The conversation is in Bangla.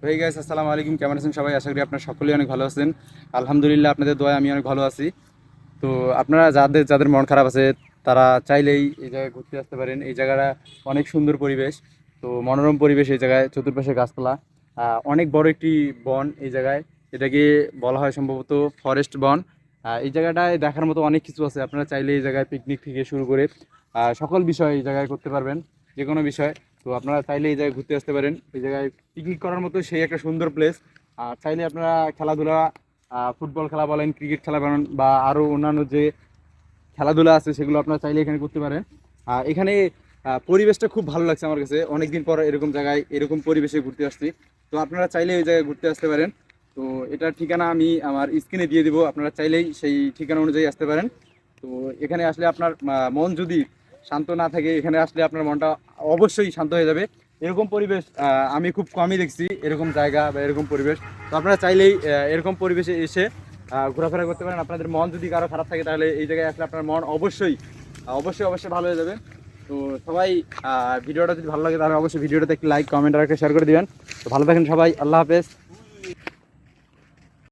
হয়ে গেছে। আসসালামু আলাইকুম, কেমন আছেন সবাই? আশা করি আপনারা সকলেই অনেক ভালো আছেন। আলহামদুলিল্লাহ, আপনাদের দোয়ায় আমি অনেক ভালো আছি। তো আপনারা যাদের যাদের মন খারাপ আছে তারা চাইলেই এই জায়গায় ঘুরতে আসতে পারেন। এই জায়গাটা অনেক সুন্দর পরিবেশ, তো মনোরম পরিবেশ। এই জায়গায় চতুর্পাশে গাছপালা, অনেক বড় একটি বন এই জায়গায়। এটাকে বলা হয় সম্ভবত ফরেস্ট বন। এই জায়গাটায় দেখার মতো অনেক কিছু আছে। আপনারা চাইলে এই জায়গায় পিকনিক থেকে শুরু করে সকল বিষয় এই জায়গায় করতে পারবেন, যে কোনো বিষয়। তো আপনারা চাইলে এই জায়গায় ঘুরতে আসতে পারেন। এই জায়গায় পিকনিক করার মতো সেই একটা সুন্দর প্লেস। আর চাইলে আপনারা খেলাধুলা, ফুটবল খেলা বলেন, ক্রিকেট খেলা বলেন, বা আরও অন্যান্য যে খেলাধুলা আছে সেগুলো আপনারা চাইলে এখানে করতে পারেন। এখানে পরিবেশটা খুব ভালো লাগছে আমার কাছে। অনেকদিন পর এরকম জায়গায় এরকম পরিবেশে ঘুরতে আসছি। তো আপনারা চাইলে এই জায়গায় ঘুরতে আসতে পারেন। তো এটার ঠিকানা আমি আমার স্ক্রিনে দিয়ে দিব, আপনারা চাইলেই সেই ঠিকানা অনুযায়ী আসতে পারেন। তো এখানে আসলে আপনার মন যদি শান্ত না থাকে, এখানে আসলে আপনার মনটা অবশ্যই শান্ত হয়ে যাবে। এরকম পরিবেশ আমি খুব কমই দেখছি, এরকম জায়গা বা এরকম পরিবেশ। তো আপনারা চাইলেই এরকম পরিবেশে এসে ঘোরাফেরা করতে পারেন। আপনাদের মন যদি কারো খারাপ থাকে তাহলে এই জায়গায় আসলে আপনার মন অবশ্যই অবশ্যই অবশ্যই ভালো হয়ে যাবে। তো সবাই ভিডিওটা যদি ভালো লাগে তাহলে অবশ্যই ভিডিওটাতে একটি লাইক, কমেন্ট আর একটা শেয়ার করে দিবেন। তো ভালো থাকেন সবাই, আল্লাহ হাফেজ।